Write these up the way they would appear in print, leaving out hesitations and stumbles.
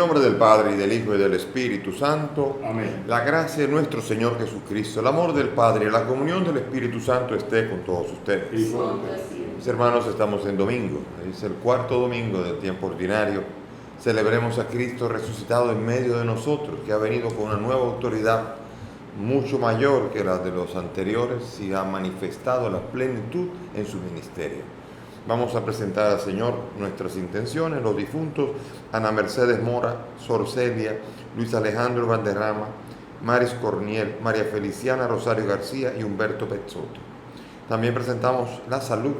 nombre del Padre, y del Hijo, y del Espíritu Santo. Amén. La gracia de nuestro Señor Jesucristo, el amor del Padre y la comunión del Espíritu Santo esté con todos ustedes. Y con Mis hermanos, estamos en domingo, es el cuarto domingo del tiempo ordinario. Celebremos a Cristo resucitado en medio de nosotros, que ha venido con una nueva autoridad mucho mayor que la de los anteriores y ha manifestado la plenitud en su ministerio. Vamos a presentar al Señor nuestras intenciones, los difuntos: Ana Mercedes Mora, Sor Celia, Luis Alejandro Valderrama, Maris Corniel, María Feliciana Rosario García y Humberto Pezzotto. También presentamos la salud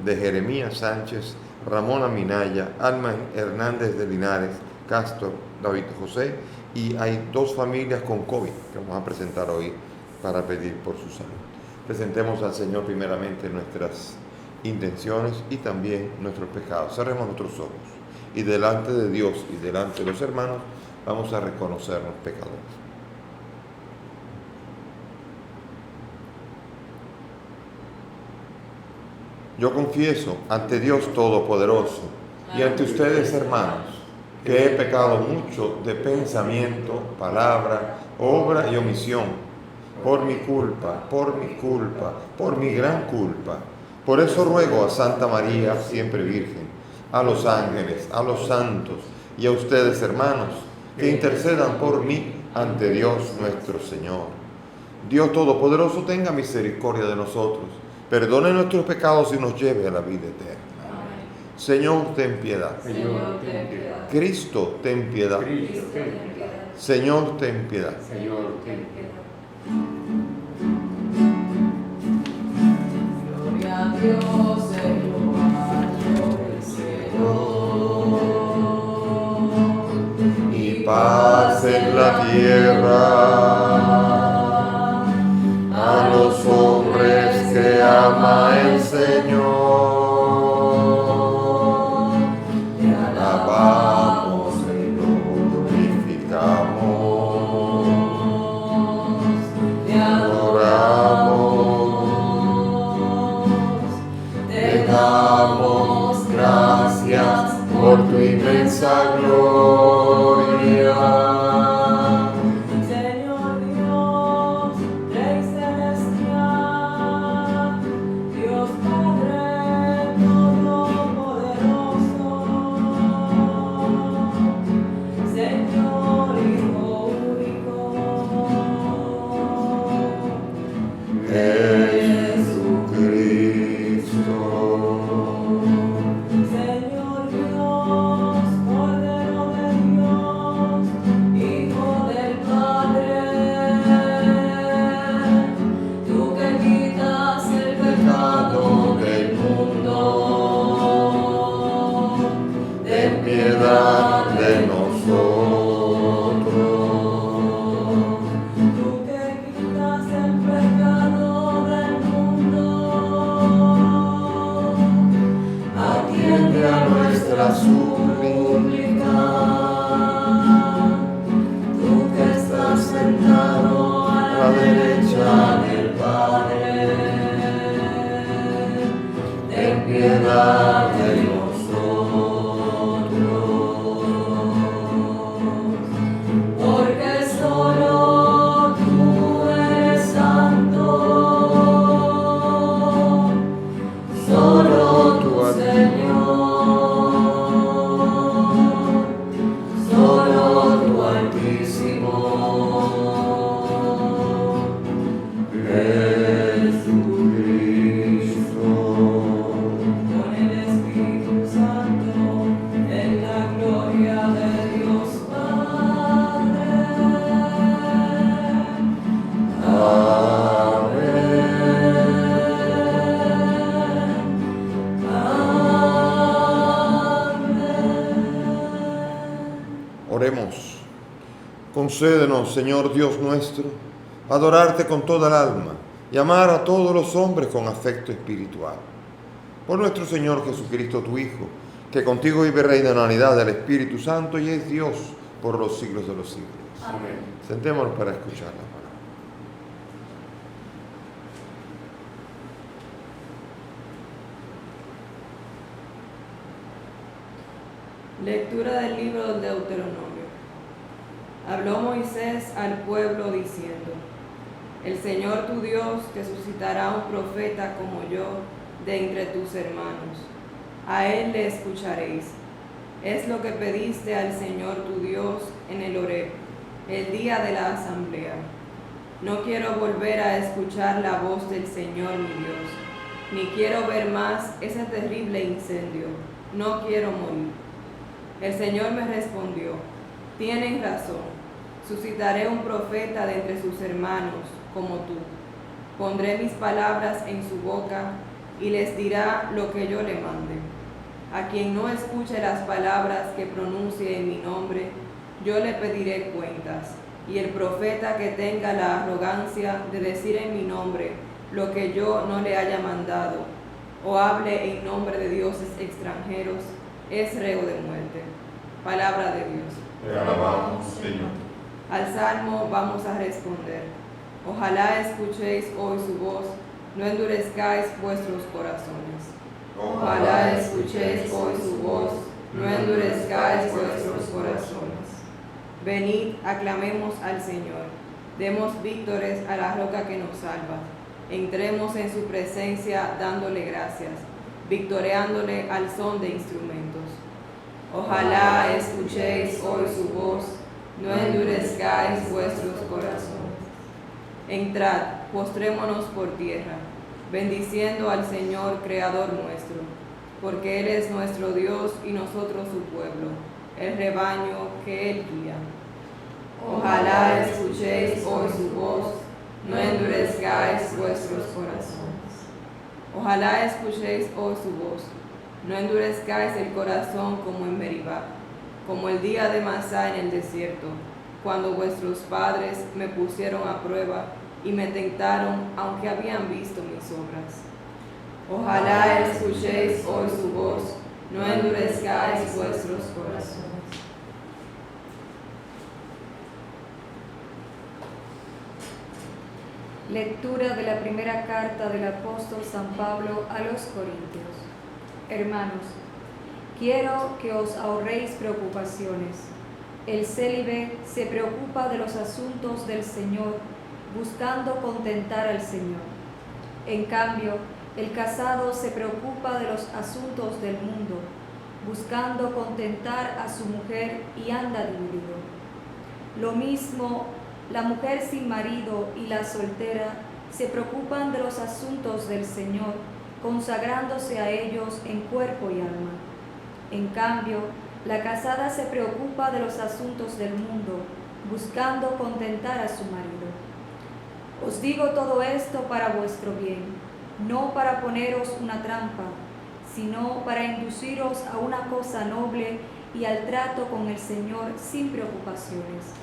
de Jeremías Sánchez, Ramona Minaya, Alma Hernández de Linares, Castro, David José, y hay dos familias con COVID que vamos a presentar hoy para pedir por su salud. Presentemos al Señor primeramente nuestras intenciones y también nuestros pecados. Cerremos nuestros ojos y delante de Dios y delante de los hermanos vamos a reconocernos pecadores. Yo confieso ante Dios Todopoderoso y ante ustedes, hermanos, que he pecado mucho de pensamiento, palabra, obra y omisión, por mi culpa, por mi gran culpa. Por eso ruego a Santa María, siempre Virgen, a los ángeles, a los santos y a ustedes, hermanos, que intercedan por mí ante Dios nuestro Señor. Dios Todopoderoso tenga misericordia de nosotros, perdone nuestros pecados y nos lleve a la vida eterna. Amén. Señor, ten piedad. Señor, ten piedad. Cristo, ten piedad. Cristo, ten piedad. Señor, ten piedad. Señor, ten piedad. Gloria a Dios en lo alto del cielo, Y paz en la tierra a los hombres que ama el Señor. Te alabamos y glorificamos, te adoramos, te damos gracias por tu inmensa gloria. Señor Dios, Rey celestial, Dios Padre todopoderoso, Señor Hijo único, Jesucristo. Señor Dios, Cordero de Dios, Hijo del Padre, tú que quitas el pecado del mundo, Ten piedad de nosotros. tú que quitas el pecado del mundo, Atiende a nuestra súplica. tú que estás sentado a la derecha del Padre, Ten piedad de nosotros. porque solo tú eres santo, solo tú, Señor, solo tú, Altísimo, Jesucristo. con el Espíritu Santo, en la gloria de Dios Padre. Oremos. Concédenos, Señor Dios nuestro, adorarte con toda el alma y amar a todos los hombres con afecto espiritual. Por nuestro Señor Jesucristo, tu Hijo, que contigo vive y reina en la unidad del Espíritu Santo y es Dios por los siglos de los siglos. Amén. Sentémonos para escuchar la palabra. Lectura del libro del Deuteronomio. Habló Moisés al pueblo diciendo: El Señor tu Dios te suscitará un profeta como yo de entre tus hermanos. A él le escucharéis. Es lo que pediste al Señor tu Dios en el Horeb, el día de la asamblea. No quiero volver a escuchar la voz del Señor mi Dios, ni quiero ver más ese terrible incendio. No quiero morir. El Señor me respondió: Tienen razón. Suscitaré un profeta de entre sus hermanos, como tú. Pondré mis palabras en su boca y les dirá lo que yo le mande. A quien no escuche las palabras que pronuncie en mi nombre, yo le pediré cuentas. Y el profeta que tenga la arrogancia de decir en mi nombre lo que yo no le haya mandado, o hable en nombre de dioses extranjeros, es reo de muerte. Palabra de Dios. Te alabamos, Señor. Al salmo vamos a responder: Ojalá escuchéis hoy su voz, no endurezcáis vuestros corazones. Ojalá escuchéis hoy su voz, no endurezcáis vuestros corazones. Venid, aclamemos al Señor, demos víctores a la roca que nos salva. Entremos en su presencia dándole gracias, victoreándole al son de instrumentos. Ojalá escuchéis hoy su voz, no endurezcáis vuestros corazones. Entrad, postrémonos por tierra, bendiciendo al Señor, Creador nuestro, porque Él es nuestro Dios y nosotros su pueblo, el rebaño que Él guía. Ojalá escuchéis hoy su voz, no endurezcáis vuestros corazones. Ojalá escuchéis hoy su voz, no endurezcáis el corazón como en Meribá, como el día de Masá en el desierto, cuando vuestros padres me pusieron a prueba y me tentaron, aunque habían visto mis obras. Ojalá escuchéis hoy su voz, no endurezcáis vuestros corazones. Lectura de la primera carta del apóstol San Pablo a los Corintios. Hermanos, quiero que os ahorréis preocupaciones. El célibe se preocupa de los asuntos del Señor, buscando contentar al Señor. En cambio, el casado se preocupa de los asuntos del mundo, buscando contentar a su mujer y anda dividido. Lo mismo, la mujer sin marido y la soltera se preocupan de los asuntos del Señor, consagrándose a ellos en cuerpo y alma. En cambio, la casada se preocupa de los asuntos del mundo, buscando contentar a su marido. Os digo todo esto para vuestro bien, no para poneros una trampa, sino para induciros a una cosa noble y al trato con el Señor sin preocupaciones.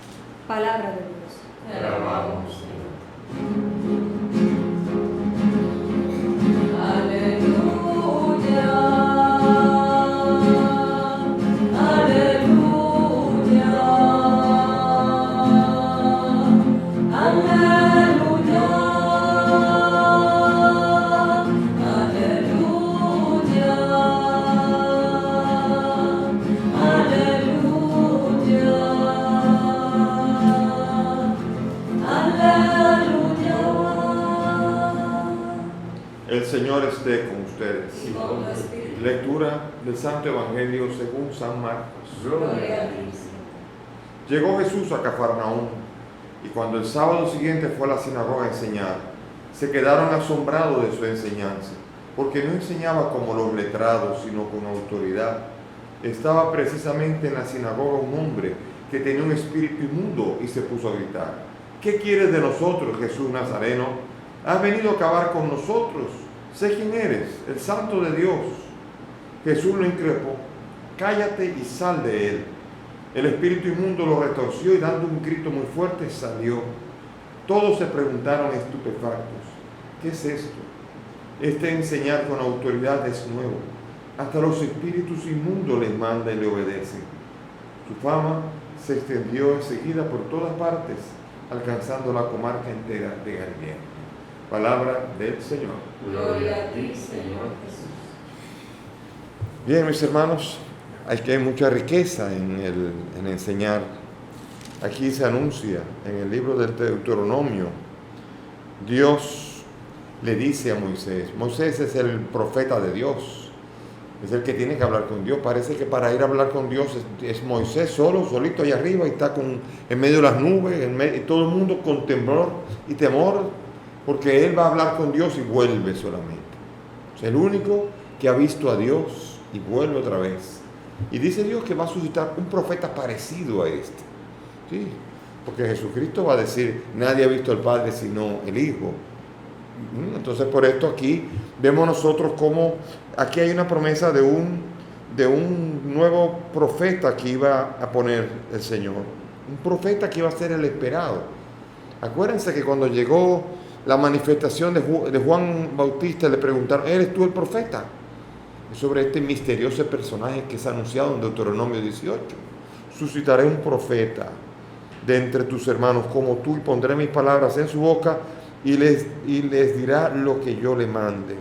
Palabra de Dios. Te alabamos, Señor. El Señor esté con ustedes. Y con tu espíritu. Lectura del Santo Evangelio según San Marcos. Gloria a ti, Señor. Llegó Jesús a Cafarnaúm, y cuando el sábado siguiente fue a la sinagoga a enseñar, se quedaron asombrados de su enseñanza, porque no enseñaba como los letrados, sino con autoridad. Estaba precisamente en la sinagoga un hombre que tenía un espíritu inmundo y se puso a gritar: ¿Qué quieres de nosotros, Jesús Nazareno? ¿Has venido a acabar con nosotros? Sé quién eres, el Santo de Dios. Jesús lo increpó: cállate y sal de él. El espíritu inmundo lo retorció y dando un grito muy fuerte salió. Todos se preguntaron estupefactos: ¿qué es esto? Este enseñar con autoridad es nuevo. Hasta los espíritus inmundos les manda y le obedecen. Su fama se extendió enseguida por todas partes, alcanzando la comarca entera de Galilea. Palabra del Señor. Gloria a ti, Señor Jesús. Bien, mis hermanos, hay mucha riqueza en enseñar aquí se anuncia en el libro del Deuteronomio, Dios le dice a Moisés, Moisés es el profeta de Dios, es el que tiene que hablar con Dios. Parece que para ir a hablar con Dios es Moisés solito allá arriba, y está en medio de las nubes, y todo el mundo con temor y temor, porque él va a hablar con Dios y vuelve solamente. Es el único que ha visto a Dios y vuelve otra vez. Y dice Dios que va a suscitar un profeta parecido a este. Sí, porque Jesucristo va a decir, nadie ha visto al Padre sino el Hijo. Entonces por esto aquí vemos nosotros como aquí hay una promesa de un nuevo profeta que iba a poner el Señor. Un profeta que iba a ser el esperado. Acuérdense que cuando llegó la manifestación de Juan Bautista, le preguntaron, ¿eres tú el profeta? Sobre este misterioso personaje que es anunciado en Deuteronomio 18. Suscitaré un profeta de entre tus hermanos como tú, y pondré mis palabras en su boca, y les dirá lo que yo le mande.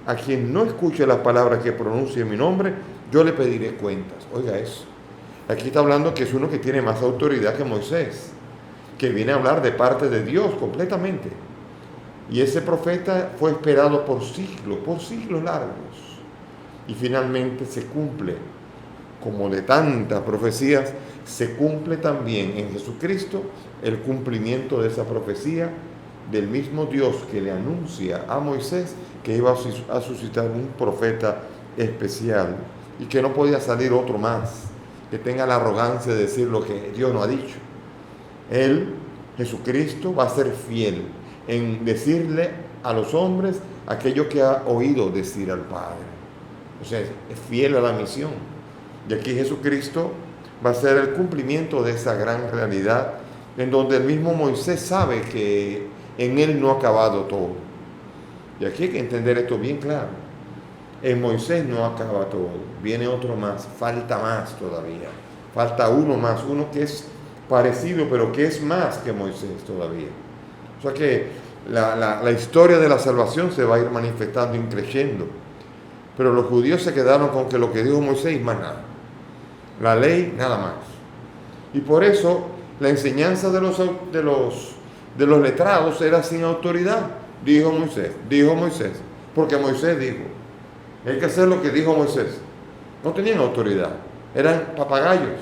A quien no escuche las palabras que pronuncie en mi nombre, yo le pediré cuentas. Oiga eso. Aquí está hablando que es uno que tiene más autoridad que Moisés, que viene a hablar de parte de Dios completamente. Y ese profeta fue esperado por siglos largos. Y finalmente se cumple, como de tantas profecías, se cumple también en Jesucristo el cumplimiento de esa profecía del mismo Dios que le anuncia a Moisés que iba a suscitar un profeta especial y que no podía salir otro más que tenga la arrogancia de decir lo que Dios no ha dicho. Él, Jesucristo, va a ser fiel en decirle a los hombres aquello que ha oído decir al Padre. O sea, es fiel a la misión. Y aquí Jesucristo va a ser el cumplimiento de esa gran realidad, en donde el mismo Moisés sabe que en él no ha acabado todo. Y aquí hay que entender esto bien claro. En Moisés no acaba todo, viene otro más, falta más todavía. Falta uno más, uno que es parecido, pero que es más que Moisés todavía. O sea que la historia de la salvación se va a ir manifestando y creciendo. Pero los judíos se quedaron con que lo que dijo Moisés más nada. La ley, nada más. Y por eso la enseñanza de los letrados era sin autoridad. Dijo Moisés, porque Moisés dijo. Hay que hacer lo que dijo Moisés. No tenían autoridad, eran papagayos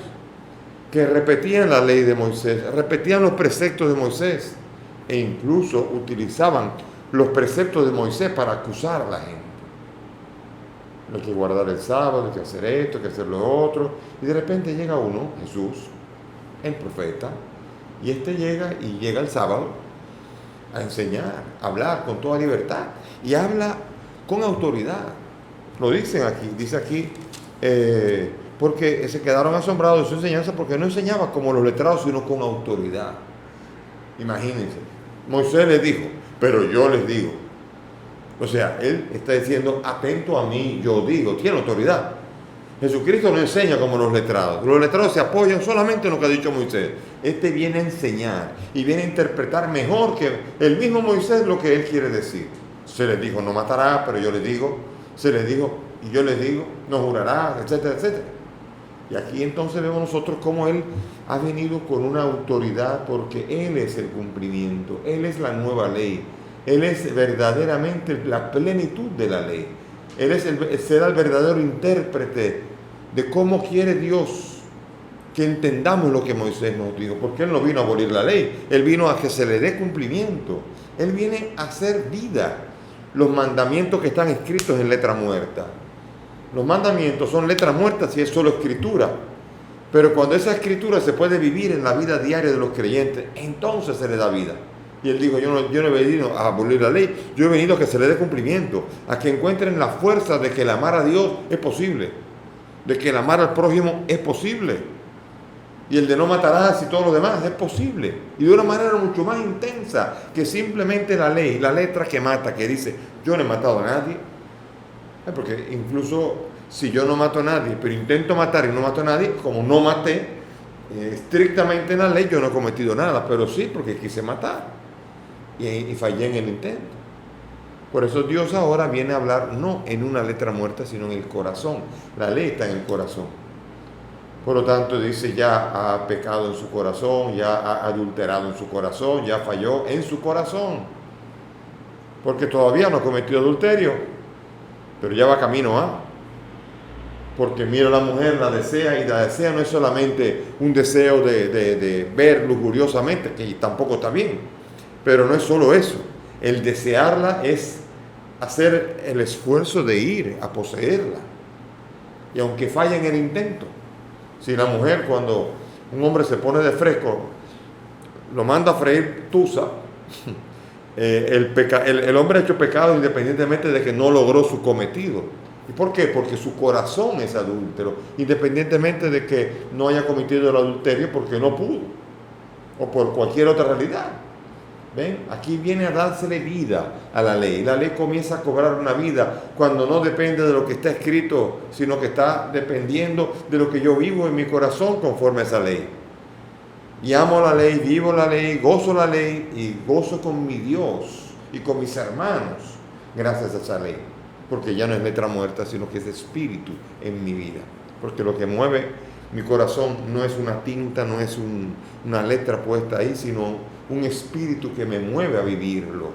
que repetían la ley de Moisés, repetían los preceptos de Moisés e incluso utilizaban los preceptos de Moisés para acusar a la gente. Hay que guardar el sábado, hay que hacer esto, hay que hacer lo otro. Y de repente llega uno, Jesús, el profeta, y este llega el sábado a enseñar, a hablar con toda libertad y habla con autoridad. Lo dice aquí, porque se quedaron asombrados de su enseñanza porque no enseñaba como los letrados, sino con autoridad. Imagínense, Moisés les dijo, pero yo les digo. O sea, él está diciendo, atento a mí, yo digo, tiene autoridad. Jesucristo no enseña como los letrados. Los letrados se apoyan solamente en lo que ha dicho Moisés. Este viene a enseñar y viene a interpretar mejor que el mismo Moisés lo que él quiere decir. Se les dijo, no matará, pero yo les digo. Se les dijo, y yo les digo, no jurará, etcétera, etcétera. Y aquí entonces vemos nosotros cómo él ha venido con una autoridad, porque él es el cumplimiento, él es la nueva ley. Él es verdaderamente la plenitud de la ley. Él será el verdadero intérprete de cómo quiere Dios que entendamos lo que Moisés nos dijo. Porque Él no vino a abolir la ley, Él vino a que se le dé cumplimiento. Él viene a hacer vida los mandamientos que están escritos en letra muerta. Los mandamientos son letra muerta si es solo escritura. Pero cuando esa escritura se puede vivir en la vida diaria de los creyentes, entonces se le da vida. Y él dijo, yo no he venido a abolir la ley, yo he venido a que se le dé cumplimiento, a que encuentren la fuerza de que el amar a Dios es posible, de que el amar al prójimo es posible, y el de no matarás y todo lo demás es posible, y de una manera mucho más intensa que simplemente la ley, la letra que mata, que dice, yo no he matado a nadie, porque incluso si yo no mato a nadie, pero intento matar y no mato a nadie, como no maté, estrictamente en la ley yo no he cometido nada, pero sí porque quise matar. Y fallé en el intento. Por eso Dios ahora viene a hablar no en una letra muerta, sino en el corazón. La ley está en el corazón. Por lo tanto, dice, ya ha pecado en su corazón, ya ha adulterado en su corazón, ya falló en su corazón. Porque todavía no ha cometido adulterio, pero ya va camino a. Porque mira a la mujer, la desea, y la desea no es solamente un deseo de ver lujuriosamente, que tampoco está bien, pero no es solo eso. El desearla es hacer el esfuerzo de ir a poseerla. Y aunque falla en el intento, si la mujer, cuando un hombre se pone de fresco, lo manda a freír tusa, el hombre ha hecho pecado independientemente de que no logró su cometido. ¿Y por qué? Porque su corazón es adúltero, independientemente de que no haya cometido el adulterio porque no pudo, o por cualquier otra realidad. ¿Ven? Aquí viene a dársele vida a la ley. La ley comienza a cobrar una vida cuando no depende de lo que está escrito, sino que está dependiendo de lo que yo vivo en mi corazón conforme a esa ley. Y amo la ley, vivo la ley, gozo la ley y gozo con mi Dios y con mis hermanos gracias a esa ley. Porque ya no es letra muerta, sino que es espíritu en mi vida. Porque lo que mueve mi corazón no es una tinta, no es una letra puesta ahí, sino un espíritu que me mueve a vivirlo.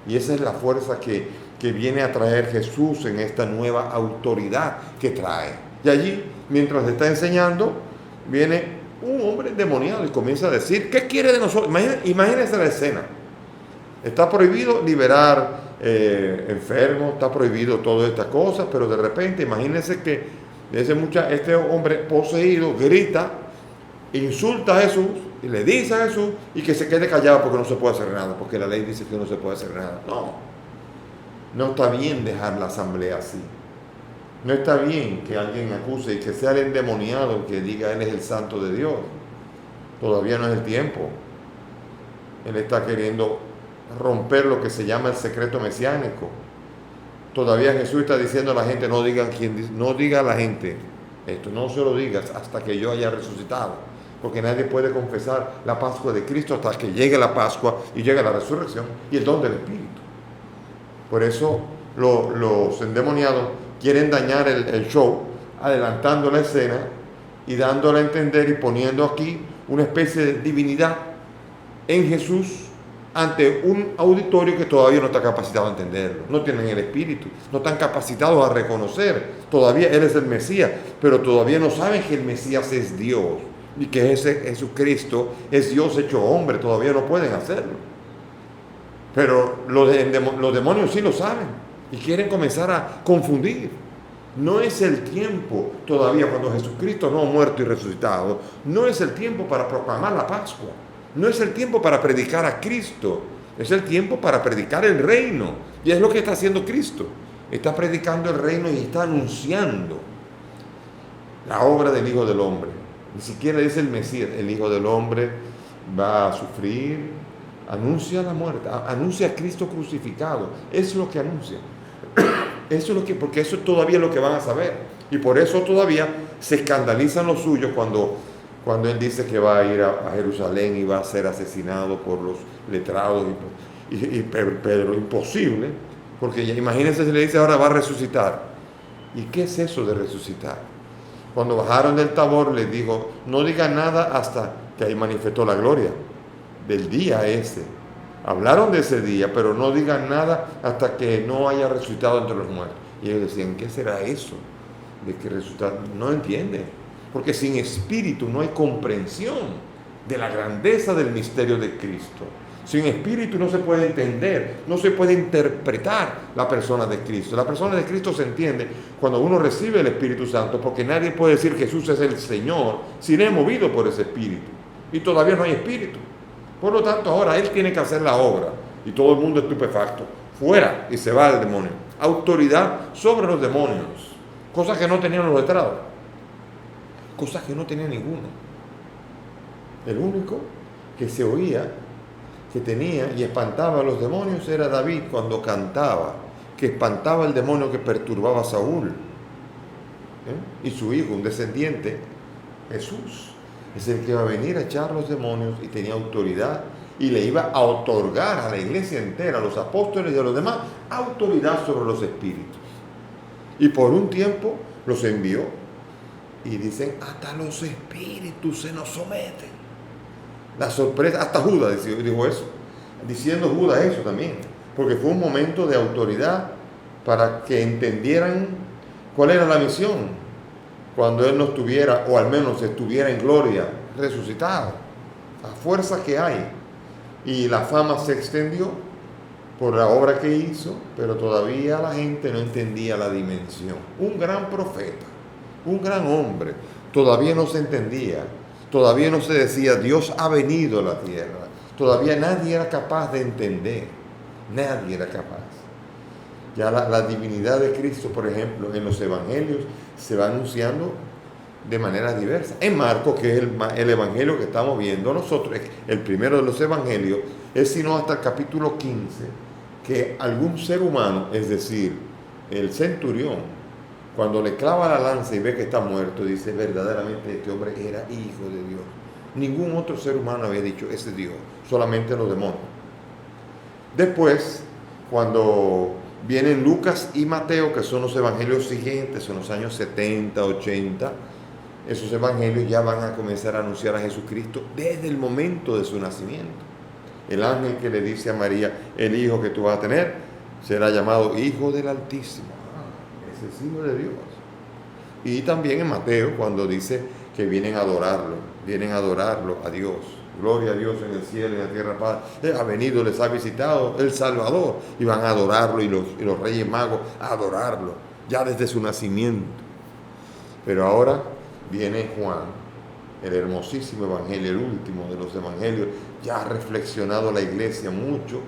Y esa es la fuerza que viene a traer Jesús en esta nueva autoridad que trae. Y allí, mientras está enseñando, viene un hombre endemoniado y comienza a decir, ¿qué quiere de nosotros? Imagínense la escena. Está prohibido liberar enfermos, está prohibido todas estas cosas, pero de repente, imagínense que este hombre poseído grita, insulta a Jesús y le dice a Jesús y que se quede callado porque no se puede hacer nada, porque la ley dice que no se puede hacer nada. No está bien dejar la asamblea así. No está bien que alguien acuse y que sea el endemoniado que diga él es el santo de Dios. Todavía no es el tiempo. Él está queriendo romper lo que se llama el secreto mesiánico. Todavía Jesús está diciendo a la gente, no diga a la gente esto, no se lo digas hasta que yo haya resucitado, porque nadie puede confesar la Pascua de Cristo hasta que llegue la Pascua y llegue la resurrección y el don del Espíritu. Por eso los endemoniados quieren dañar el show, adelantando la escena y dándole a entender y poniendo aquí una especie de divinidad en Jesús ante un auditorio que todavía no está capacitado a entenderlo, no tienen el Espíritu, no están capacitados a reconocer, todavía Él es el Mesías, pero todavía no saben que el Mesías es Dios y que ese Jesucristo es Dios hecho hombre, todavía no pueden hacerlo. Pero los demonios sí lo saben y quieren comenzar a confundir. No es el tiempo todavía, cuando Jesucristo no ha muerto y resucitado, no es el tiempo para proclamar la Pascua. No es el tiempo para predicar a Cristo, es el tiempo para predicar el reino. Y es lo que está haciendo Cristo. Está predicando el reino y está anunciando la obra del Hijo del Hombre. Ni siquiera dice el Mesías, el Hijo del Hombre va a sufrir, anuncia la muerte, anuncia a Cristo crucificado. Eso es lo que anuncia. Eso es lo que, porque eso es todavía lo que van a saber. Y por eso todavía se escandalizan los suyos cuando Él dice que va a ir a Jerusalén y va a ser asesinado por los letrados pero imposible, porque ya imagínense si le dice ahora va a resucitar. ¿Y qué es eso de resucitar? Cuando bajaron del Tabor les dijo, no digan nada hasta que ahí manifestó la gloria del día ese. Hablaron de ese día, pero no digan nada hasta que no haya resucitado entre los muertos. Y ellos decían, ¿qué será eso de que resucitar? No entienden. Porque sin espíritu no hay comprensión de la grandeza del misterio de Cristo. Sin espíritu no se puede entender, no se puede interpretar la persona de Cristo. La persona de Cristo se entiende cuando uno recibe el Espíritu Santo, porque nadie puede decir que Jesús es el Señor si no es movido por ese espíritu. Y todavía no hay espíritu. Por lo tanto, ahora Él tiene que hacer la obra. Y todo el mundo estupefacto. Fuera, y se va el demonio. Autoridad sobre los demonios. Cosas que no tenían los letrados. Cosas que no tenía ninguno. El único que se oía, que tenía y espantaba a los demonios era David cuando cantaba, que espantaba al demonio que perturbaba a Saúl. Y su hijo, un descendiente, Jesús, es el que iba a venir a echar los demonios y tenía autoridad y le iba a otorgar a la iglesia entera, a los apóstoles y a los demás, autoridad sobre los espíritus. Y por un tiempo los envió Y dicen, hasta los espíritus se nos someten. La sorpresa, hasta Judas dijo eso, diciendo Judas eso también, porque fue un momento de autoridad para que entendieran cuál era la misión cuando Él no estuviera, o al menos estuviera en gloria, resucitado. La fuerza que hay. Y la fama se extendió por la obra que hizo, pero todavía la gente no entendía la dimensión. Un gran profeta, un gran hombre, todavía no se entendía, todavía no se decía, Dios ha venido a la tierra. Todavía nadie era capaz de entender, nadie era capaz. Ya la divinidad de Cristo, por ejemplo, en los evangelios se va anunciando de manera diversa. En Marcos, que es el evangelio que estamos viendo nosotros, el primero de los evangelios, es sino hasta el capítulo 15, que algún ser humano, es decir, el centurión, cuando le clava la lanza y ve que está muerto, dice, verdaderamente este hombre era hijo de Dios. Ningún otro ser humano había dicho, ese Dios, solamente los demonios. Después, cuando vienen Lucas y Mateo, que son los evangelios siguientes, son los años 70, 80, esos evangelios ya van a comenzar a anunciar a Jesucristo desde el momento de su nacimiento. El ángel que le dice a María, el hijo que tú vas a tener será llamado Hijo del Altísimo. Ese es Hijo de Dios. Y también en Mateo, cuando dice que vienen a adorarlo a Dios. Gloria a Dios en el cielo y en la tierra paz. Ha venido, les ha visitado el Salvador y van a adorarlo, y los reyes magos a adorarlo ya desde su nacimiento. Pero ahora viene Juan, el hermosísimo evangelio, el último de los evangelios. Ya ha reflexionado la iglesia mucho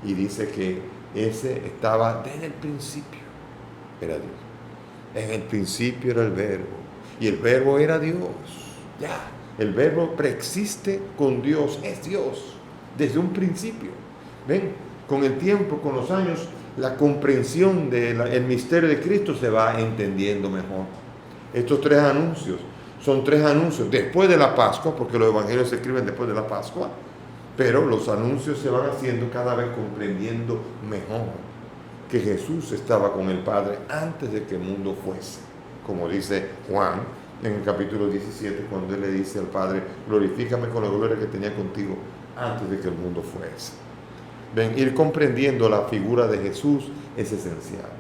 y dice que ese estaba desde el principio, era Dios. En el principio era el verbo y el verbo era Dios. Ya. El verbo preexiste con Dios, es Dios, desde un principio. ¿Ven? Con el tiempo, con los años, la comprensión del misterio de Cristo se va entendiendo mejor. Estos 3 anuncios son 3 anuncios después de la Pascua, porque los evangelios se escriben después de la Pascua, pero los anuncios se van haciendo cada vez comprendiendo mejor que Jesús estaba con el Padre antes de que el mundo fuese, como dice Juan en el capítulo 17, cuando Él le dice al Padre, glorifícame con la gloria que tenía contigo antes de que el mundo fuese. Ven, ir comprendiendo la figura de Jesús es esencial.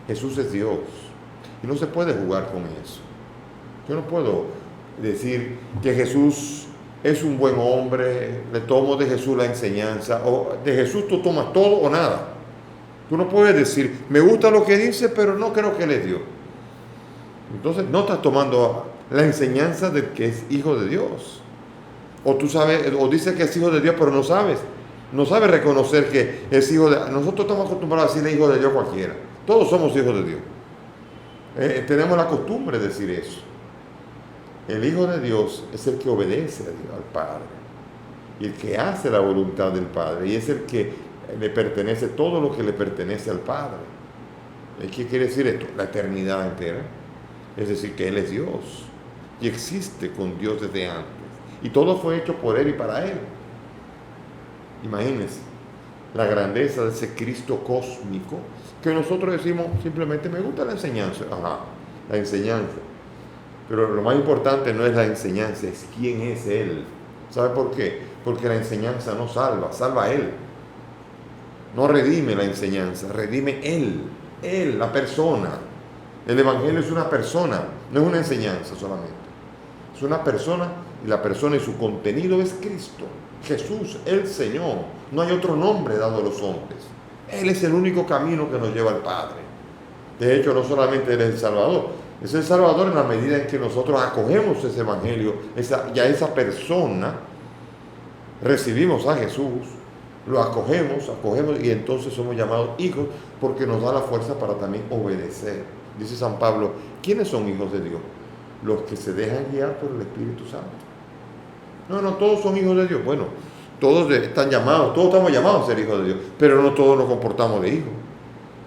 Jesús es Dios y no se puede jugar con eso. Yo no puedo decir que Jesús es un buen hombre, le tomo de Jesús la enseñanza, o de Jesús tú tomas todo o nada. Tú no puedes decir, me gusta lo que dice, pero no creo que Él es Dios. Entonces no estás tomando la enseñanza del que es hijo de Dios. O tú sabes, o dices que es hijo de Dios, pero no sabes reconocer que es hijo de Dios. Nosotros estamos acostumbrados a decirle hijo de Dios cualquiera. Todos somos hijos de Dios. Tenemos la costumbre de decir eso. El hijo de Dios es el que obedece a Dios, al Padre, y el que hace la voluntad del Padre, y es el que le pertenece todo lo que le pertenece al Padre. ¿Qué quiere decir esto? La eternidad entera. Es decir, que Él es Dios y existe con Dios desde antes. Y todo fue hecho por Él y para Él. Imagínense la grandeza de ese Cristo cósmico que nosotros decimos simplemente, me gusta la enseñanza. Ajá, la enseñanza. Pero lo más importante no es la enseñanza, es quién es Él. ¿Sabe por qué? Porque la enseñanza no salva, salva a Él. No redime la enseñanza, redime Él, la persona. El evangelio es una persona, no es una enseñanza solamente. Es una persona, y la persona y su contenido es Cristo, Jesús, el Señor. No hay otro nombre dado a los hombres. Él es el único camino que nos lleva al Padre. De hecho, no solamente Él es el Salvador, es el Salvador en la medida en que nosotros acogemos ese evangelio, esa persona, recibimos a Jesús, lo acogemos, y entonces somos llamados hijos porque nos da la fuerza para también obedecer. Dice San Pablo, ¿quiénes son hijos de Dios? Los que se dejan guiar por el Espíritu Santo. No, todos son hijos de Dios. Bueno, todos están llamados, todos estamos llamados a ser hijos de Dios, pero no todos nos comportamos de hijos.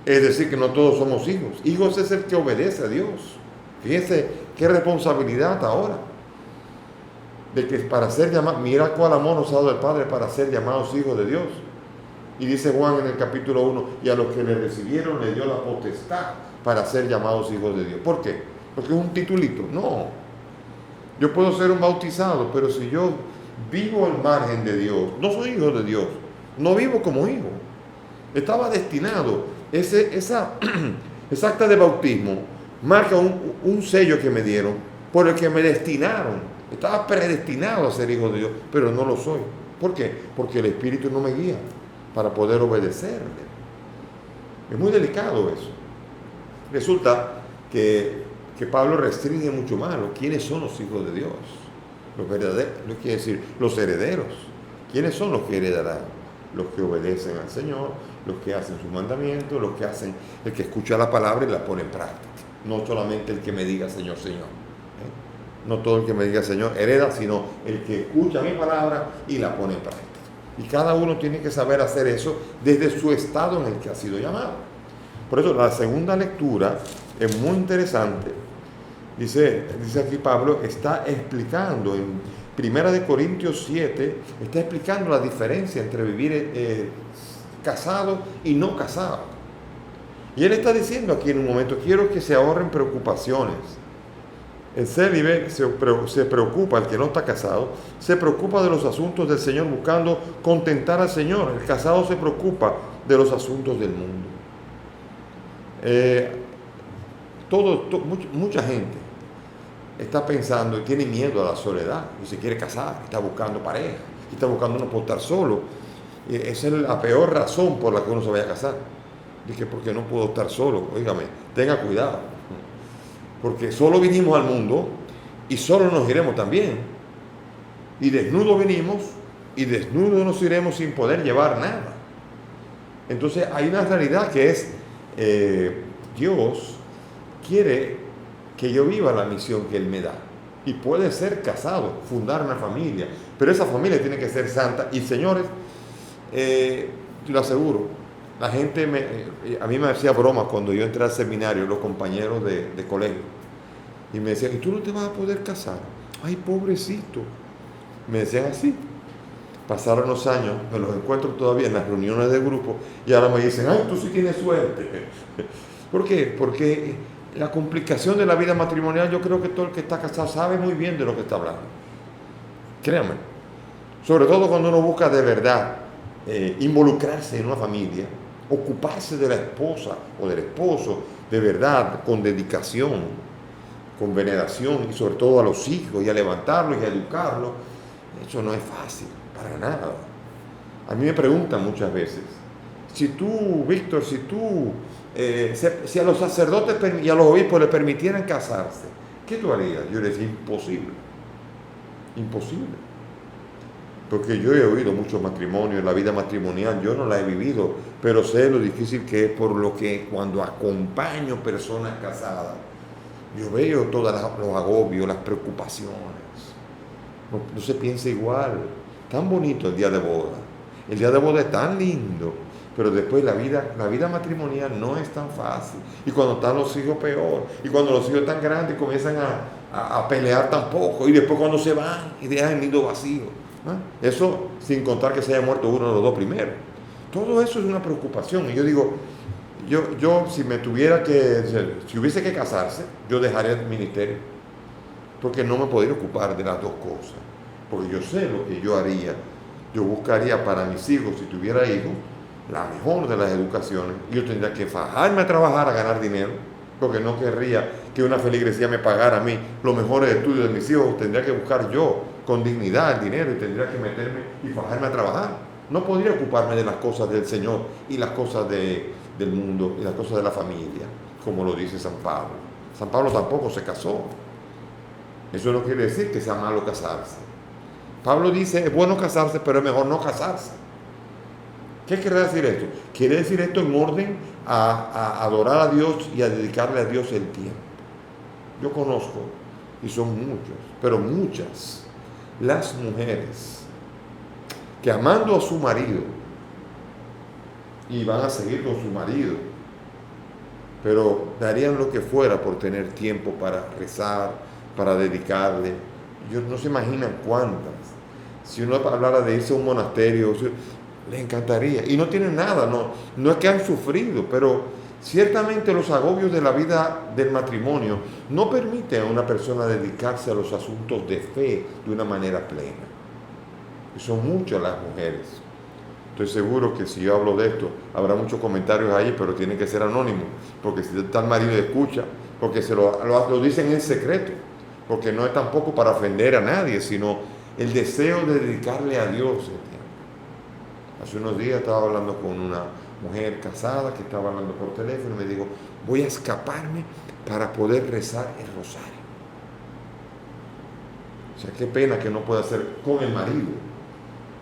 Es decir, que no todos somos hijos. Hijos es el que obedece a Dios. Fíjense qué responsabilidad ahora. De que para ser llamados, mira cuál amor nos ha dado el Padre para ser llamados hijos de Dios. Y dice Juan en el capítulo 1, y a los que le recibieron le dio la potestad para ser llamados hijos de Dios. ¿Por qué? porque es un titulito. No, yo puedo ser un bautizado, pero si yo vivo al margen de Dios, no soy hijo de Dios, no vivo como hijo. Estaba destinado, esa acta de bautismo marca un sello que me dieron, por el que me destinaron. Estaba predestinado a ser hijo de Dios, pero no lo soy. ¿Por qué? Porque el Espíritu no me guía para poder obedecerle. Es muy delicado eso. Resulta que Pablo restringe mucho más quiénes son los hijos de Dios, los verdaderos, quiere decir, los herederos. ¿Quiénes son los que heredarán? Los que obedecen al Señor, los que hacen sus mandamientos, los que hacen, el que escucha la palabra y la pone en práctica. No solamente el que me diga Señor, Señor. No todo el que me diga Señor hereda, sino el que escucha mi palabra y la pone en práctica. Y cada uno tiene que saber hacer eso desde su estado en el que ha sido llamado. Por eso la segunda lectura es muy interesante. Dice aquí Pablo, está explicando en 1 Corintios 7, está explicando la diferencia entre vivir casado y no casado. Y él está diciendo aquí en un momento, quiero que se ahorren preocupaciones. El célibe se preocupa, el que no está casado, se preocupa de los asuntos del Señor buscando contentar al Señor. El casado se preocupa de los asuntos del mundo. Mucha gente está pensando y tiene miedo a la soledad y se quiere casar, está buscando pareja, está buscando no puedo estar solo. Esa es la peor razón por la que uno se vaya a casar. Dije, porque no puedo estar solo. Óigame, tenga cuidado. Porque solo vinimos al mundo y solo nos iremos también. Y desnudos venimos y desnudos nos iremos sin poder llevar nada. Entonces hay una realidad que es, Dios quiere que yo viva la misión que Él me da. Y puede ser casado, fundar una familia, pero esa familia tiene que ser santa. Y señores, lo aseguro, la gente a mí me hacía broma cuando yo entré al seminario, los compañeros de colegio, y me decían, ¿y tú no te vas a poder casar? Ay, pobrecito. Me decían así. Pasaron los años, me los encuentro todavía en las reuniones de grupo, y ahora me dicen, ay, tú sí tienes suerte. ¿Por qué? Porque la complicación de la vida matrimonial, yo creo que todo el que está casado sabe muy bien de lo que está hablando. Créanme. Sobre todo cuando uno busca de verdad involucrarse en una familia, ocuparse de la esposa o del esposo de verdad, con dedicación, con veneración, y sobre todo a los hijos, y a levantarlos y a educarlos. Eso no es fácil, para nada. A mí me preguntan muchas veces, si tú, Víctor, si a los sacerdotes y a los obispos les permitieran casarse, ¿qué tú harías? Yo les decía, imposible. Imposible. Porque yo he oído muchos matrimonios, la vida matrimonial, yo no la he vivido, pero sé lo difícil que es, por lo que cuando acompaño personas casadas, yo veo todos los agobios, las preocupaciones. No se piensa igual. Tan bonito el día de boda. El día de boda es tan lindo, pero después la vida matrimonial no es tan fácil. Y cuando están los hijos, peor. Y cuando los hijos están grandes comienzan a pelear tampoco. Y después cuando se van y dejan el nido vacío. Eso sin contar que se haya muerto uno de los dos primeros. Todo eso es una preocupación. Y yo digo, yo si hubiese que casarse, yo dejaría el ministerio, porque no me podría ocupar de las dos cosas. Porque yo sé lo que yo haría. Yo buscaría para mis hijos, si tuviera hijos, la mejor de las educaciones. Yo tendría que fajarme a trabajar, a ganar dinero, porque no querría que una feligresía me pagara a mí los mejores estudios de mis hijos. Tendría que buscar yo con dignidad el dinero y tendría que meterme y fajarme a trabajar. No podría ocuparme de las cosas del Señor y las cosas del mundo y las cosas de la familia, como lo dice San Pablo. San Pablo tampoco se casó. Eso no quiere decir que sea malo casarse. Pablo dice, es bueno casarse, pero es mejor no casarse. ¿Qué quiere decir esto? Quiere decir esto en orden a adorar a Dios y a dedicarle a Dios el tiempo. Yo conozco, y son muchos, pero muchas, las mujeres que amando a su marido, y van a seguir con su marido, pero darían lo que fuera por tener tiempo para rezar, para dedicarle. Ellos no se imaginan cuántas. Si uno hablara de irse a un monasterio, les encantaría. Y no tienen nada, no es que han sufrido, pero Ciertamente los agobios de la vida del matrimonio no permiten a una persona dedicarse a los asuntos de fe de una manera plena. Y son muchas las mujeres. Estoy seguro que si yo hablo de esto, habrá muchos comentarios ahí, pero tienen que ser anónimos, porque si tal marido escucha, porque se lo dicen en secreto, porque no es tampoco para ofender a nadie, sino el deseo de dedicarle a Dios el tiempo. Hace unos días estaba hablando con una mujer casada que estaba hablando por teléfono y me dijo, voy a escaparme para poder rezar el rosario. O sea, qué pena que no pueda hacer con el marido.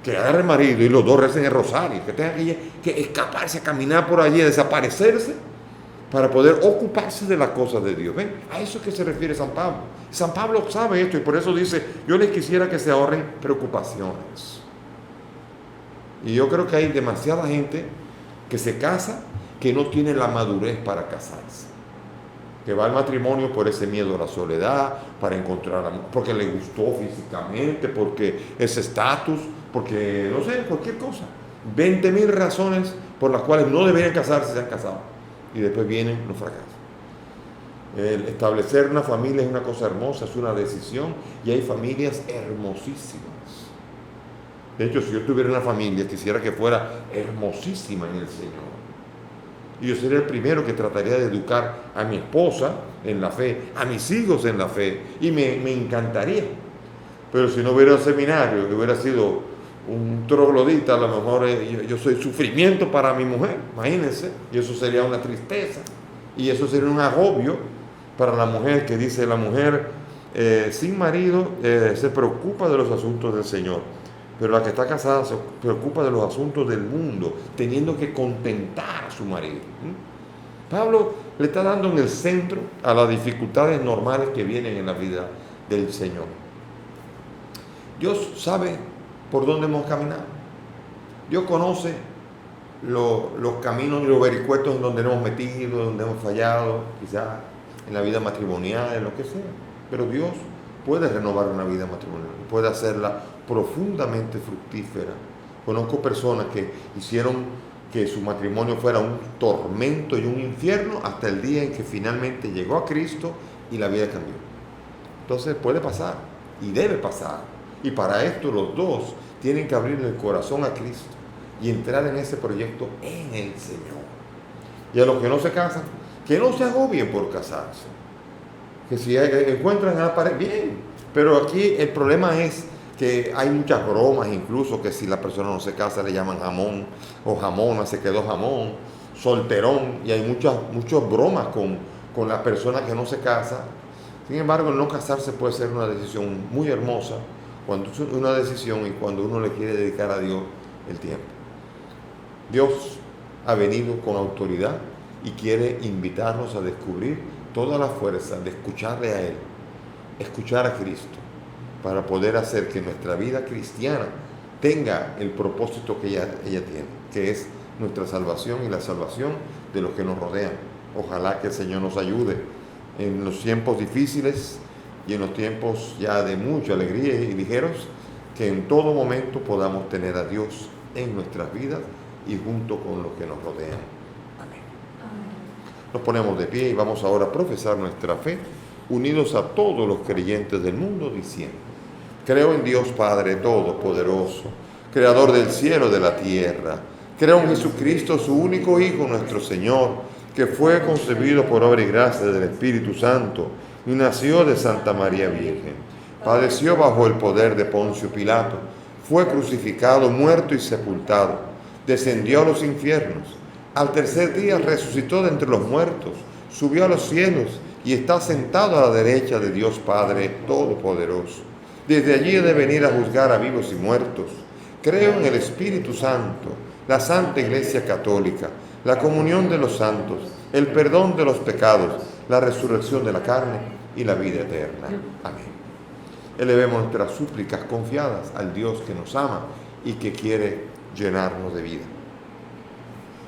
Que agarre el marido y los dos recen el rosario, que tenga que escaparse, a caminar por allí, a desaparecerse para poder ocuparse de las cosas de Dios. ¿Ven? A eso es que se refiere San Pablo. San Pablo sabe esto y por eso dice, yo les quisiera que se ahorren preocupaciones. Y yo creo que hay demasiada gente que se casa, que no tiene la madurez para casarse, que va al matrimonio por ese miedo a la soledad, para encontrar amor, porque le gustó físicamente, porque ese estatus, porque no sé, cualquier cosa. 20,000 razones por las cuales no deberían casarse, se han casado y después vienen los fracasos. El establecer una familia es una cosa hermosa, es una decisión, y hay familias hermosísimas. De hecho, si yo tuviera una familia, quisiera que fuera hermosísima en el Señor. Y yo sería el primero que trataría de educar a mi esposa en la fe, a mis hijos en la fe, y me encantaría. Pero si no hubiera un seminario, que hubiera sido un troglodita, a lo mejor yo soy sufrimiento para mi mujer, imagínense, y eso sería una tristeza, y eso sería un agobio para la mujer, que dice la mujer sin marido se preocupa de los asuntos del Señor. Pero la que está casada se preocupa de los asuntos del mundo, teniendo que contentar a su marido. Pablo le está dando en el centro a las dificultades normales que vienen en la vida del Señor. Dios sabe por dónde hemos caminado. Dios conoce los caminos y los vericuetos en donde nos hemos metido, donde hemos fallado, quizás en la vida matrimonial, en lo que sea. Pero Dios puede renovar una vida matrimonial, puede hacerla profundamente fructífera. Conozco personas que hicieron que su matrimonio fuera un tormento y un infierno hasta el día en que finalmente llegó a Cristo y la vida cambió. Entonces puede pasar y debe pasar. Y para esto los dos tienen que abrir el corazón a Cristo y entrar en ese proyecto en el Señor. Y a los que no se casan, que no se agobien por casarse. Que si encuentran a la pareja, bien. Pero aquí el problema es que hay muchas bromas, incluso que si la persona no se casa le llaman jamón o jamona, se quedó jamón, solterón, y hay muchas bromas con la persona que no se casa. Sin embargo, el no casarse puede ser una decisión muy hermosa, cuando es una decisión y cuando uno le quiere dedicar a Dios el tiempo. Dios ha venido con autoridad y quiere invitarnos a descubrir toda la fuerza de escucharle a Él, escuchar a Cristo, para poder hacer que nuestra vida cristiana tenga el propósito que ella tiene, que es nuestra salvación y la salvación de los que nos rodean. Ojalá que el Señor nos ayude en los tiempos difíciles y en los tiempos ya de mucha alegría y ligeros, que en todo momento podamos tener a Dios en nuestras vidas y junto con los que nos rodean. Amén. Nos ponemos de pie y vamos ahora a profesar nuestra fe, unidos a todos los creyentes del mundo, diciendo: creo en Dios Padre Todopoderoso, Creador del cielo y de la tierra. Creo en Jesucristo, su único Hijo, nuestro Señor, que fue concebido por obra y gracia del Espíritu Santo y nació de Santa María Virgen. Padeció bajo el poder de Poncio Pilato, fue crucificado, muerto y sepultado, descendió a los infiernos. Al tercer día resucitó de entre los muertos, subió a los cielos y está sentado a la derecha de Dios Padre Todopoderoso. Desde allí ha de venir a juzgar a vivos y muertos. Creo en el Espíritu Santo, la Santa Iglesia Católica, la comunión de los santos, el perdón de los pecados, la resurrección de la carne y la vida eterna. Amén. Elevemos nuestras súplicas confiadas al Dios que nos ama y que quiere llenarnos de vida.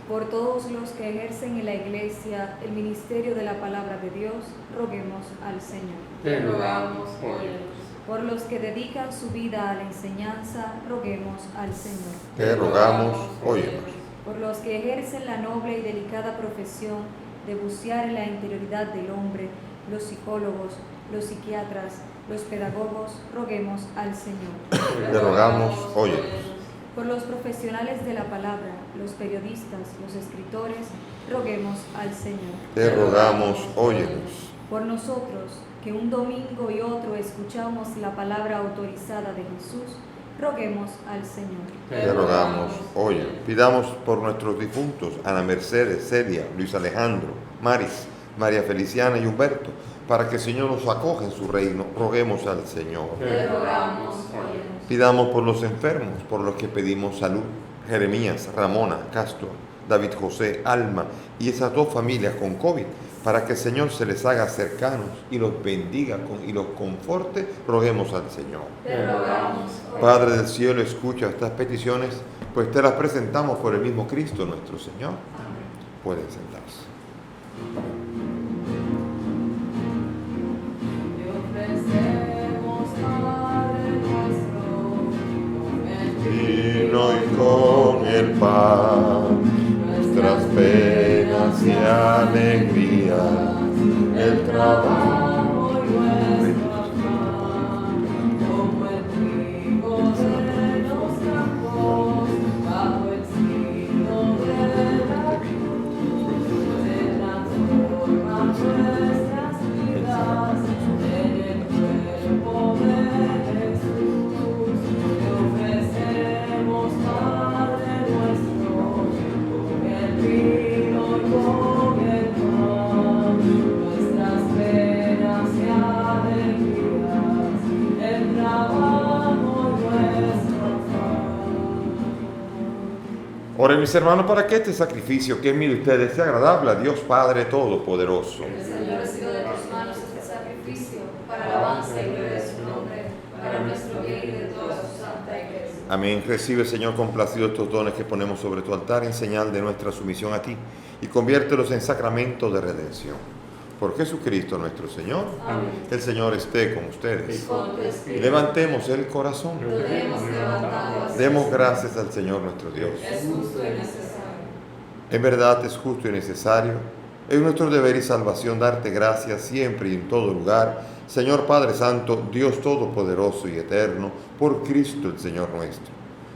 Por todos los que ejercen en la Iglesia el ministerio de la palabra de Dios, roguemos al Señor. Te rogamos, óyenos. Por los que dedican su vida a la enseñanza, roguemos al Señor. Te rogamos, óyenos. por los que ejercen la noble y delicada profesión de bucear en la interioridad del hombre, los psicólogos, los psiquiatras, los pedagogos, roguemos al Señor. Te rogamos, óyenos. Por los profesionales de la palabra, los periodistas, los escritores, roguemos al Señor. Te rogamos, óyenos. Por nosotros, que un domingo y otro escuchamos la palabra autorizada de Jesús, roguemos al Señor. Te rogamos, óyenos. Pidamos por nuestros difuntos, Ana Mercedes, Celia, Luis Alejandro, Maris, María Feliciana y Humberto, para que el Señor los acoja en su reino, roguemos al Señor. Te rogamos, óyenos. Pidamos por los enfermos, por los que pedimos salud, Jeremías, Ramona, Castro, David José, Alma y esas dos familias con COVID, para que el Señor se les haga cercanos y los bendiga y los conforte, roguemos al Señor. Te rogamos, óyenos. Padre del cielo, escucha estas peticiones, pues te las presentamos por el mismo Cristo nuestro Señor. Pueden sentarse. Vino y con el pan, nuestras penas y alegrías, el trabajo y nuestro afán, como el trigo de los campos, bajo el signo de la cruz, se transforman nuestras vidas en el cuerpo de Jesús. Te ofrecemos, Padre nuestro, con el vino y con el pan, nuestras penas y alegrías, el trabajo y nuestro afán. Oren mis hermanos para que este sacrificio que es mío de ustedes sea agradable a Dios Padre Todopoderoso. El Señor reciba de tus manos este sacrificio para alabanza y gloria de su nombre, para nuestro bien y de toda su santa iglesia. Amén. Recibe, Señor, complacido estos dones que ponemos sobre tu altar en señal de nuestra sumisión a ti y conviértelos en sacramento de redención. Por Jesucristo nuestro Señor. Amén. El Señor esté con ustedes. Con tu Y espíritu. levantemos el corazón. Lo hemos levantado hacia Demos gracias al Señor nuestro Dios. Es justo y necesario. En verdad es justo y necesario. Es nuestro deber y salvación darte gracias siempre y en todo lugar, Señor Padre Santo, Dios Todopoderoso y Eterno, por Cristo el Señor nuestro.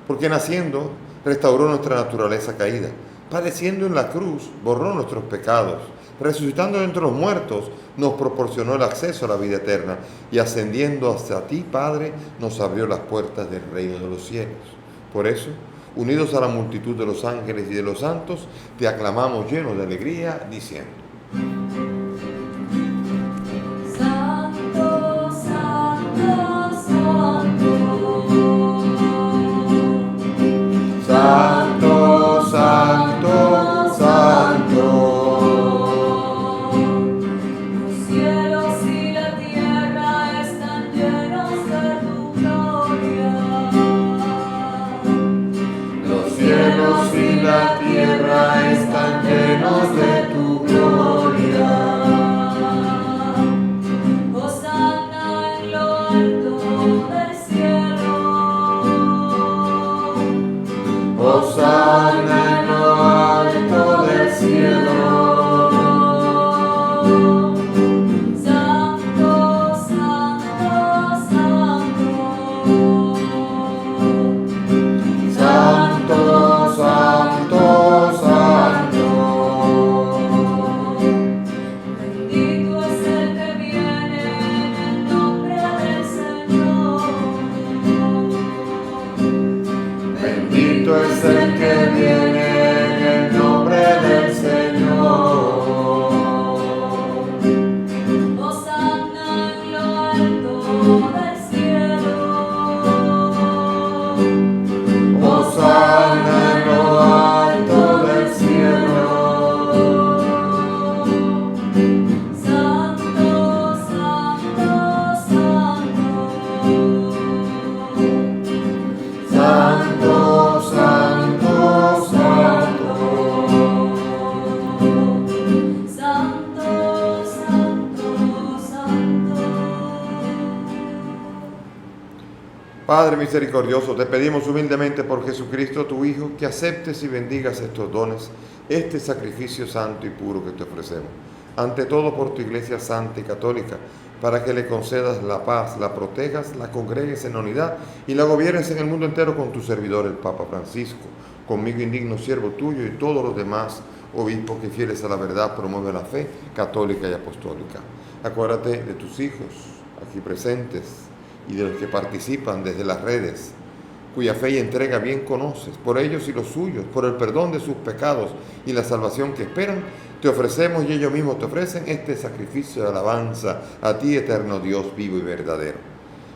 Porque naciendo, restauró nuestra naturaleza caída, padeciendo en la cruz, borró nuestros pecados, resucitando de entre los muertos, nos proporcionó el acceso a la vida eterna y ascendiendo hacia ti, Padre, nos abrió las puertas del reino de los cielos. Por eso, unidos a la multitud de los ángeles y de los santos, te aclamamos llenos de alegría, diciendo: Santo, santo, santo. Santo, santo, santo. Los cielos y la tierra están llenos de tu gloria. Los cielos y la tierra están llenos de tu gloria. Padre misericordioso, te pedimos humildemente por Jesucristo, tu Hijo, que aceptes y bendigas estos dones, este sacrificio santo y puro que te ofrecemos. Ante todo por tu Iglesia santa y católica, para que le concedas la paz, la protejas, la congregues en unidad y la gobiernes en el mundo entero con tu servidor, el Papa Francisco, conmigo indigno siervo tuyo y todos los demás obispos que fieles a la verdad promueven la fe católica y apostólica. Acuérdate de tus hijos aquí presentes y de los que participan desde las redes, cuya fe y entrega bien conoces, por ellos y los suyos, por el perdón de sus pecados y la salvación que esperan, te ofrecemos y ellos mismos te ofrecen este sacrificio de alabanza a ti, eterno Dios vivo y verdadero.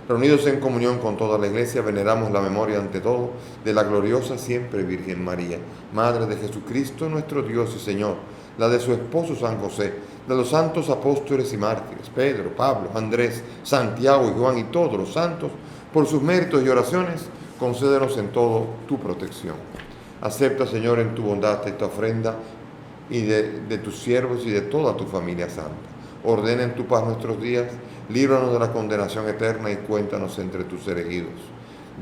Reunidos en comunión con toda la Iglesia, veneramos la memoria ante todo de la gloriosa siempre Virgen María, Madre de Jesucristo, nuestro Dios y Señor, la de su esposo San José, de los santos apóstoles y mártires, Pedro, Pablo, Andrés, Santiago y Juan y todos los santos, por sus méritos y oraciones, concédenos en todo tu protección. Acepta, Señor, en tu bondad esta ofrenda y de tus siervos y de toda tu familia santa. Ordena en tu paz nuestros días, líbranos de la condenación eterna y cuéntanos entre tus elegidos.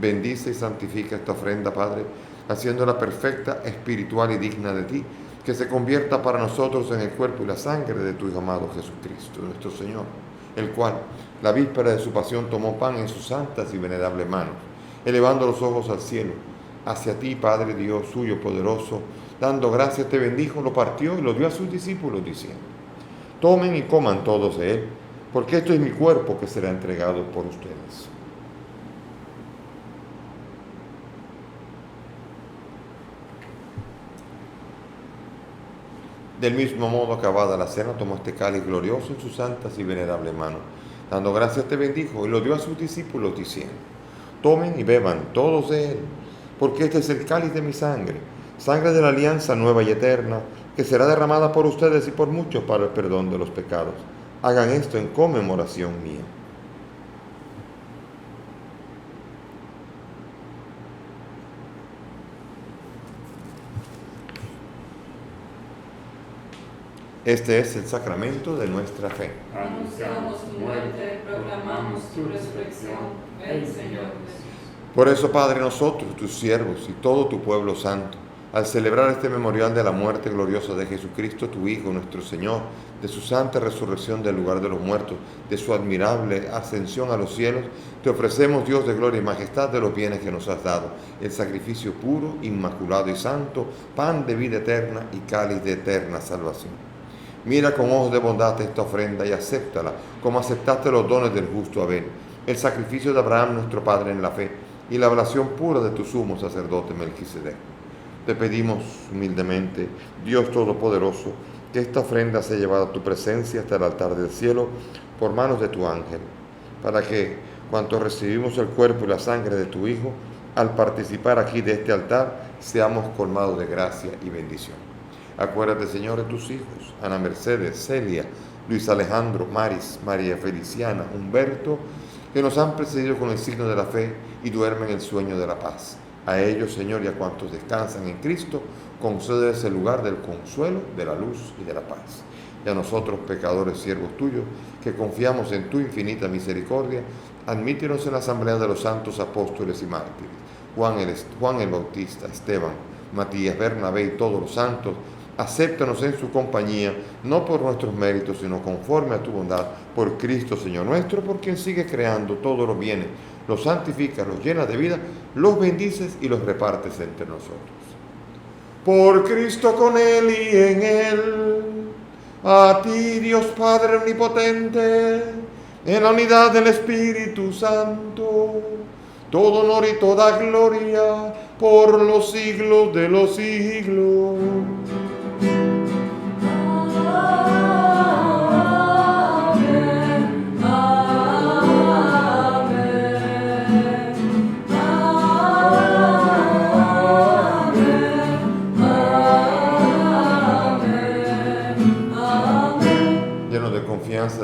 Bendice y santifica esta ofrenda, Padre, haciéndola perfecta, espiritual y digna de ti, que se convierta para nosotros en el cuerpo y la sangre de tu Hijo amado Jesucristo, nuestro Señor, el cual, la víspera de su pasión, tomó pan en sus santas y venerables manos, elevando los ojos al cielo, hacia ti, Padre Dios suyo poderoso, dando gracias te bendijo, lo partió y lo dio a sus discípulos, diciendo: tomen y coman todos de él, porque esto es mi cuerpo que será entregado por ustedes. Del mismo modo, acabada la cena, tomó este cáliz glorioso en sus santas y venerables manos. Dando gracias te bendijo y lo dio a sus discípulos, diciendo: tomen y beban todos de él, porque este es el cáliz de mi sangre, sangre de la alianza nueva y eterna, que será derramada por ustedes y por muchos para el perdón de los pecados. Hagan esto en conmemoración mía. Este es el sacramento de nuestra fe. Anunciamos tu muerte, proclamamos tu resurrección. Ven, Señor Jesús. Por eso, Padre, nosotros, tus siervos y todo tu pueblo santo, al celebrar este memorial de la muerte gloriosa de Jesucristo, tu Hijo, nuestro Señor, de su santa resurrección del lugar de los muertos, de su admirable ascensión a los cielos, te ofrecemos, Dios de gloria y majestad, de los bienes que nos has dado, el sacrificio puro, inmaculado y santo, pan de vida eterna y cáliz de eterna salvación. Mira con ojos de bondad esta ofrenda y acéptala, como aceptaste los dones del justo Abel, el sacrificio de Abraham, nuestro Padre en la fe, y la oración pura de tu sumo sacerdote Melquisedec. Te pedimos humildemente, Dios Todopoderoso, que esta ofrenda sea llevada a tu presencia hasta el altar del cielo por manos de tu ángel, para que, cuanto recibimos el cuerpo y la sangre de tu Hijo, al participar aquí de este altar, seamos colmados de gracia y bendición. Acuérdate, Señor, de tus hijos, Ana Mercedes, Celia, Luis Alejandro, Maris, María Feliciana, Humberto, que nos han precedido con el signo de la fe y duermen el sueño de la paz. A ellos, Señor, y a cuantos descansan en Cristo, concédeles el lugar del consuelo, de la luz y de la paz. Y a nosotros, pecadores, siervos tuyos, que confiamos en tu infinita misericordia, admítenos en la asamblea de los santos apóstoles y mártires, Juan el Bautista, Esteban, Matías, Bernabé y todos los santos. Acéptanos en su compañía, no por nuestros méritos, sino conforme a tu bondad, por Cristo Señor nuestro, por quien sigue creando todos los bienes, los santificas, los llenas de vida, los bendices y los repartes entre nosotros. Por Cristo, con Él y en Él, a ti, Dios Padre omnipotente, en la unidad del Espíritu Santo, todo honor y toda gloria por los siglos de los siglos.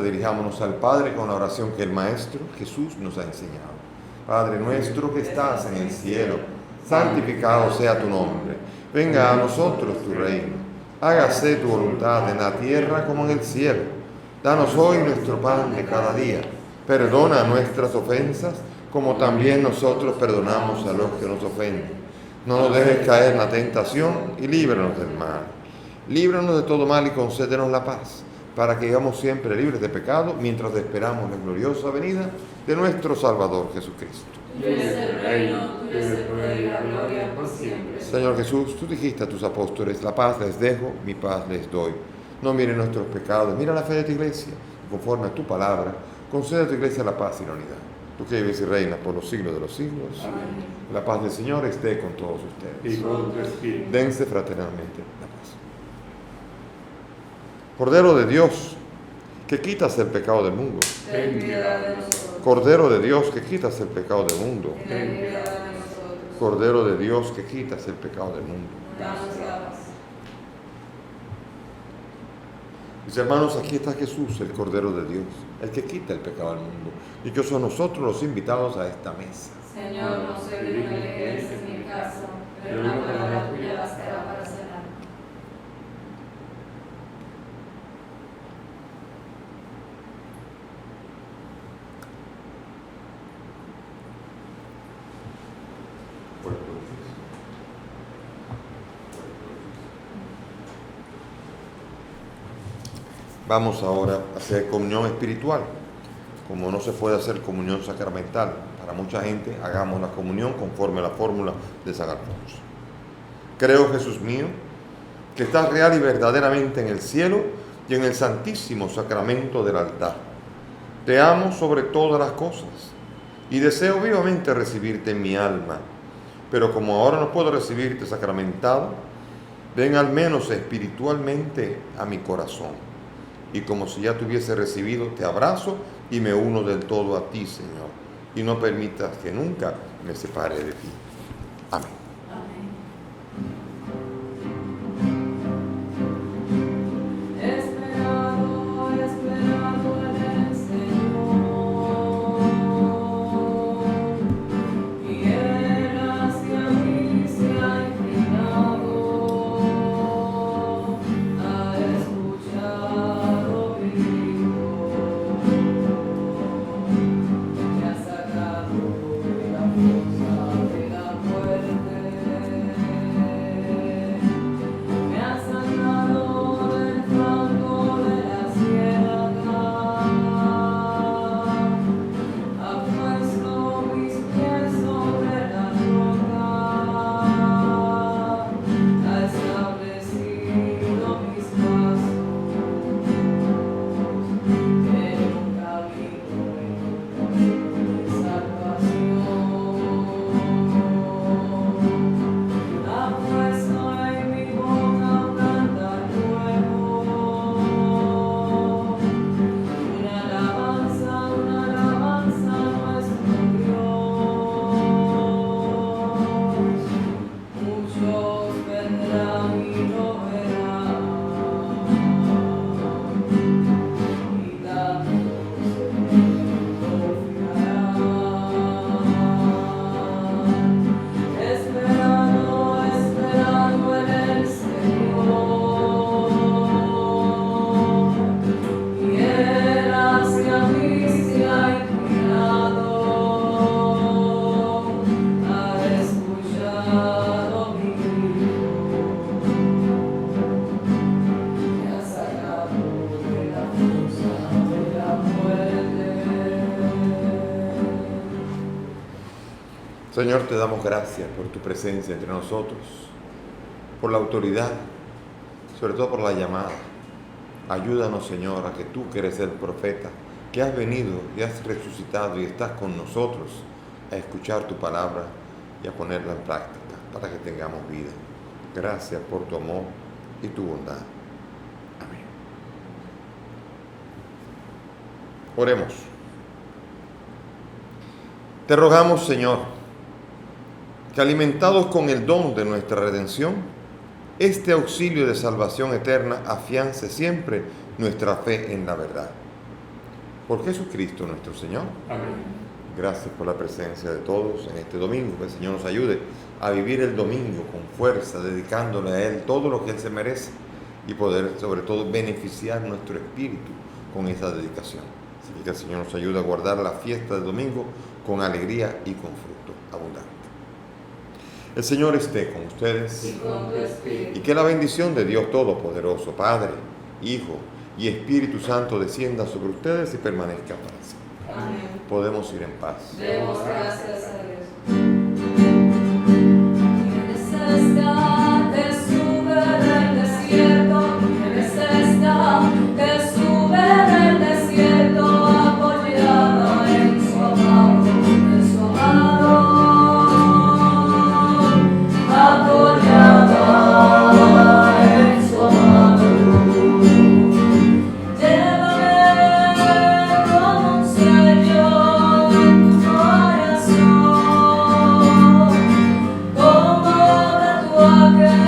Dirijámonos al Padre con la oración que el Maestro Jesús nos ha enseñado. Padre nuestro que estás en el cielo, santificado sea tu nombre. Venga a nosotros tu reino. Hágase tu voluntad en la tierra como en el cielo. Danos hoy nuestro pan de cada día. Perdona nuestras ofensas, como también nosotros perdonamos a los que nos ofenden. No nos dejes caer en la tentación y líbranos del mal. Líbranos de todo mal y concédenos la paz, para que vivamos siempre libres de pecado, mientras esperamos la gloriosa venida de nuestro Salvador Jesucristo. Tuyo es el reino, tuyo es el poder y la gloria por siempre. Señor Jesús, tú dijiste a tus apóstoles, la paz les dejo, mi paz les doy. No miren nuestros pecados, mira la fe de tu iglesia. Conforme a tu palabra, concede a tu iglesia la paz y la unidad. Tú que vives y reinas por los siglos de los siglos. Amén. La paz del Señor esté con todos ustedes. Y con tu espíritu. Dense fraternalmente la paz. Cordero de Dios, que quitas el pecado del mundo. Ten piedad de nosotros. Cordero de Dios, que quitas el pecado del mundo. Ten piedad de nosotros. Cordero de Dios, que quitas el pecado del mundo. Danos la paz. Mis hermanos, aquí está Jesús, el Cordero de Dios, el que quita el pecado del mundo. Y que son nosotros los invitados a esta mesa. Señor, no soy digno de que entres en mi casa, pero una palabra tuya bastará para sanar. Vamos ahora a hacer comunión espiritual. Como no se puede hacer comunión sacramental para mucha gente, hagamos la comunión conforme a la fórmula de San Alfonso. Creo, Jesús mío, que estás real y verdaderamente en el cielo y en el santísimo sacramento del altar. Te amo sobre todas las cosas y deseo vivamente recibirte en mi alma, pero como ahora no puedo recibirte sacramentado, ven al menos espiritualmente a mi corazón. Y como si ya te hubiese recibido, te abrazo y me uno del todo a ti, Señor. Y no permitas que nunca me separe de ti. Amén. Esperado en el Señor, y Él hacia mí se ha inclinado, ha escuchado mi grito, me ha sacado de la fosa de la muerte. Me ha sacado del fango de la ciénaga, ha puesto mis pies sobre la roca, ha establecido mis pasos en un camino de salvación. Ha puesto en mi boca un cantar nuevo, una alabanza a nuestro Dios. Muchos vendrán y lo verán, y tantos Esperando en el Señor, y Él hacia mí se ha inclinado, ha escuchado mi grito, me ha sacado de la fosa de la muerte. Señor, te damos gracias por tu presencia entre nosotros, por la autoridad, sobre todo por la llamada. Ayúdanos, Señor, a que tú, que eres el profeta, que has venido y has resucitado y estás con nosotros, a escuchar tu palabra y a ponerla en práctica para que tengamos vida. Gracias por tu amor y tu bondad. Amén. Oremos. Te rogamos, Señor, que alimentados con el don de nuestra redención, este auxilio de salvación eterna afiance siempre nuestra fe en la verdad. Por Jesucristo nuestro Señor. Amén. Gracias por la presencia de todos en este domingo. Que el Señor nos ayude a vivir el domingo con fuerza, dedicándole a Él todo lo que Él se merece y poder, sobre todo, beneficiar nuestro espíritu con esa dedicación. Así que el Señor nos ayude a guardar la fiesta del domingo con alegría y con fruto abundante. El Señor esté con ustedes. Y con tu espíritu. Y que la bendición de Dios Todopoderoso, Padre, Hijo y Espíritu Santo descienda sobre ustedes y permanezca para siempre. Amén. Podemos ir en paz. Demos gracias a Dios. Que sube del desierto, que sube del desierto, apoyada en su amado, apoyada en su amado. Llévame como un sello en tu corazón, como de tu aquel